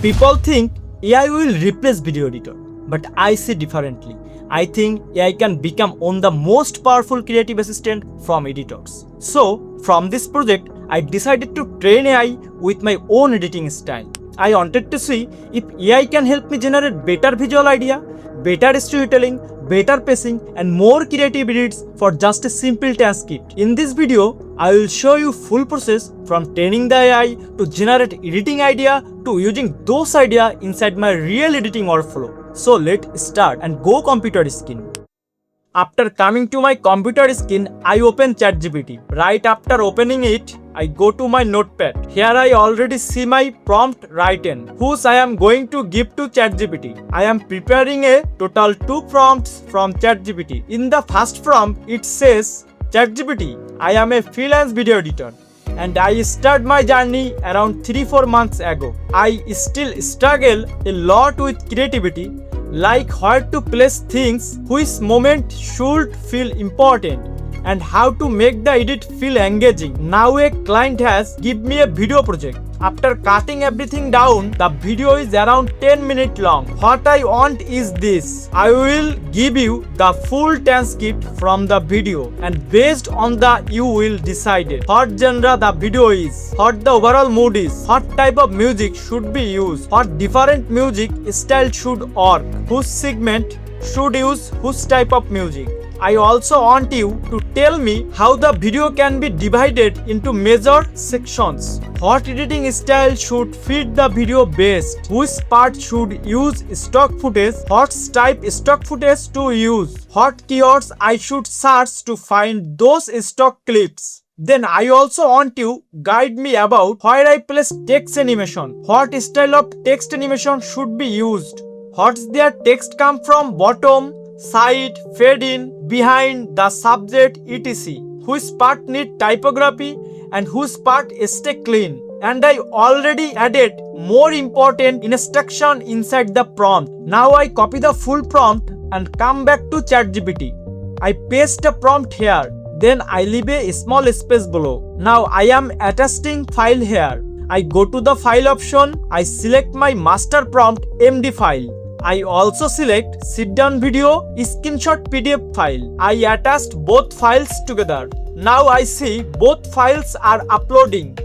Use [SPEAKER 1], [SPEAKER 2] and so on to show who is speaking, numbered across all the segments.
[SPEAKER 1] People think AI will replace video editor, but I see differently. I think AI can become one of the most powerful creative assistant from editors. So, from this project, I decided to train AI with my own editing style. I wanted to see if AI can help me generate better visual idea, better storytelling, better pacing, and more creative edits for just a simple transcript. In this video, I will show you full process from training the AI to generate editing idea to using those ideas inside my real editing workflow. So let's start and go computer screen. After coming to my computer screen, I open ChatGPT. Right after opening it, I go to my notepad. Here I already see my prompt written, whose I am going to give to ChatGPT. I am preparing a total 2 prompts from ChatGPT. In the first prompt, it says, ChatGPT, I am a freelance video editor and I started my journey around 3-4 months ago. I still struggle a lot with creativity, like where to place things, which moment should feel important, and how to make the edit feel engaging. Now a client has given me a video project. After cutting everything down, the video is around 10 minutes long. What I want is this. I will give you the full transcript from the video, and based on that you will decide what genre the video is, what the overall mood is, what type of music should be used, what different music style should work, whose segment should use whose type of music. I also want you to tell me how the video can be divided into major sections. What editing style should fit the video best? Which part should use stock footage? What type stock footage to use? What keywords I should search to find those stock clips? Then I also want you guide me about where I place text animation. What style of text animation should be used? What's their text come from bottom, side, fade in, behind, the subject, etc. Which part need typography and whose part stay clean. And I already added more important instruction inside the prompt. Now I copy the full prompt and come back to ChatGPT. I paste the prompt here. Then I leave a small space below. Now I am attaching file here. I go to the file option. I select my master prompt MD file. I also select sit down video screenshot PDF file. I attached both files together. Now I see both files are uploading.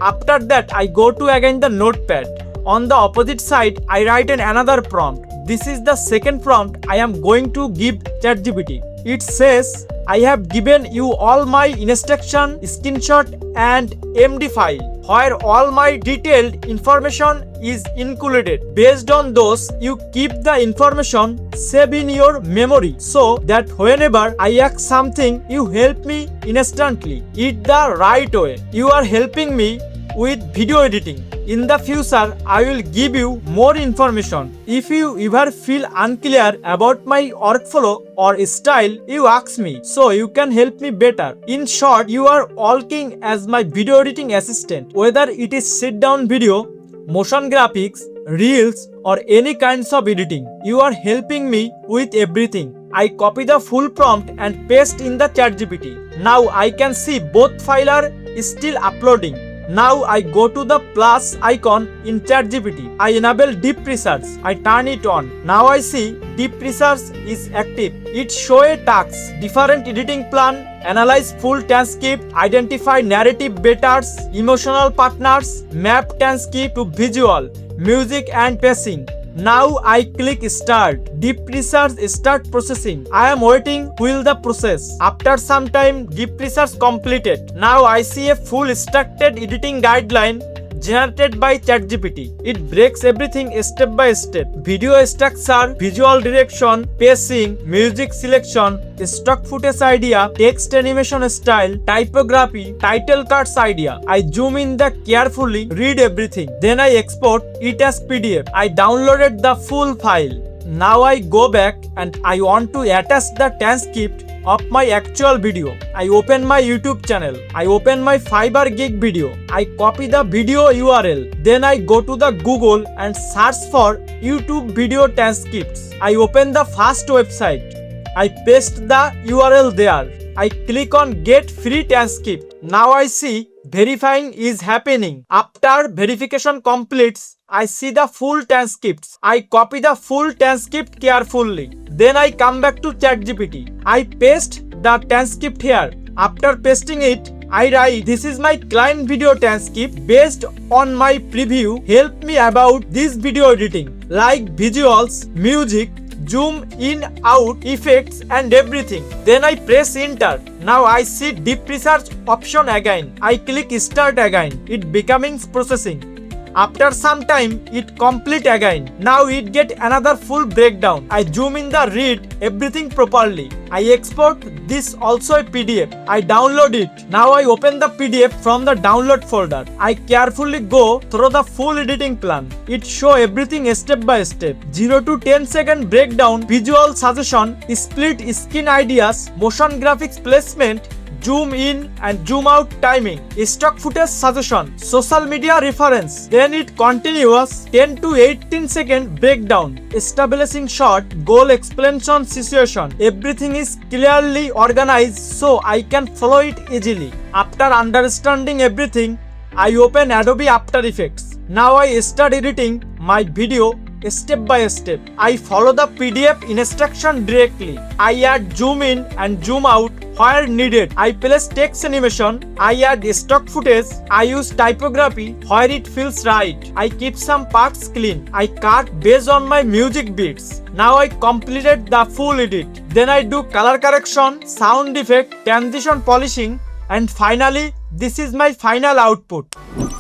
[SPEAKER 1] After that I go to again the notepad. On the opposite side I write another prompt. This is the second prompt I am going to give ChatGPT. It says, I have given you all my instruction, screenshot and MD file, where all my detailed information is included. Based on those, you keep the information saved in your memory so that whenever I ask something, you help me instantly. It the right way. You are helping me with video editing. In the future, I will give you more information. If you ever feel unclear about my workflow or style, you ask me so you can help me better. In short, you are working as my video editing assistant. Whether it is sit-down video, motion graphics, reels or any kinds of editing, you are helping me with everything. I copy the full prompt and paste in the ChatGPT. Now I can see both files are still uploading. Now I go to the plus icon in ChatGPT. I enable Deep Research. I turn it on. Now I see Deep Research is active. It shows a task, different editing plan, analyze full transcript, identify narrative beaters, emotional partners, map transcript to visual, music and pacing. Now I click start. Deep Research start processing. I am waiting while the process. After some time, Deep Research completed. Now I see a full structured editing guideline generated by ChatGPT. It breaks everything step by step. Video structure, visual direction, pacing, music selection, stock footage idea, text animation style, typography, title cards idea. I zoom in the carefully, read everything. Then I export it as PDF. I downloaded the full file. Now I go back and I want to attach the transcript of my actual video. I open my YouTube channel. I open my Fiverr gig video. I copy the video URL. Then I go to the Google and search for YouTube video transcripts. I open the first website. I paste the URL there. I click on get free transcript. Now I see Verifying is happening. After verification completes, I see the full transcripts. I copy the full transcript carefully. Then I come back to ChatGPT. I paste the transcript here. After pasting it, I write, this is my client video transcript based on my preview. Help me about this video editing, like visuals, music, zoom in, out, effects and everything. Then I press enter. Now I see deep research option again. I click start again. It becoming processing. After some time, it complete again. Now it get another full breakdown. I zoom in the read everything properly. I export this also a PDF. I download it. Now I open the PDF from the download folder. I carefully go through the full editing plan. It show everything step by step. 0 to 10 second breakdown, visual suggestion, split screen ideas, motion graphics placement, zoom in and zoom out timing, stock footage suggestion, social media reference. Then it continues 10 to 18 second breakdown, establishing short, goal explanation situation. Everything is clearly organized so I can follow it easily. After understanding everything, I open Adobe After Effects. Now I start editing my video step by step. I follow the PDF instruction directly. I add zoom in and zoom out where needed. I place text animation. I add stock footage. I use typography where it feels right. I keep some parts clean. I cut based on my music beats. Now I completed the full edit. Then I do color correction, sound effect, transition polishing, and finally this is my final output.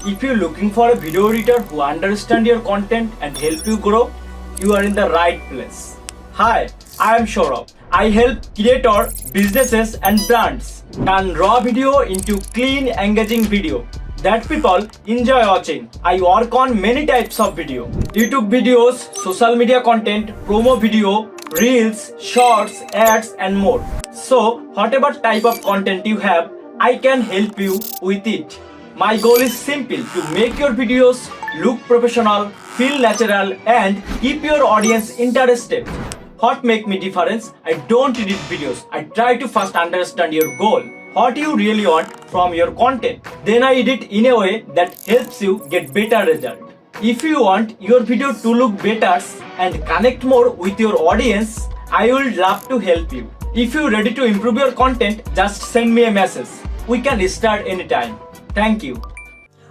[SPEAKER 1] If you're looking for a video editor who understands your content and help you grow, you are in the right place. Hi, I am Saurabh. I help creators, businesses and brands turn raw video into clean, engaging video that people enjoy watching. I work on many types of video: YouTube videos, social media content, promo video, reels, shorts, ads and more. So whatever type of content you have, I can help you with it. My goal is simple: to make your videos look professional, feel natural and keep your audience interested. What make me difference? I don't edit videos. I try to first understand your goal, what you really want from your content. Then I edit in a way that helps you get better result. If you want your video to look better and connect more with your audience, I would love to help you. If you're ready to improve your content, just send me a message. We can start anytime. Thank you.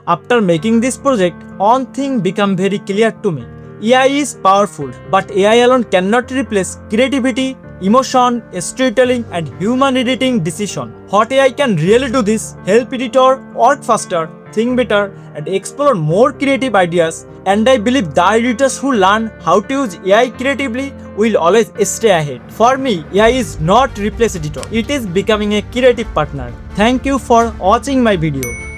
[SPEAKER 1] After making this project, one thing became very clear to me. AI is powerful, but AI alone cannot replace creativity, emotion, storytelling and human editing decision. What AI can really do this: help editor work faster, think better and explore more creative ideas. And I believe the editors who learn how to use AI creatively will always stay ahead. For me, AI is not replace editor. It is becoming a creative partner. Thank you for watching my video.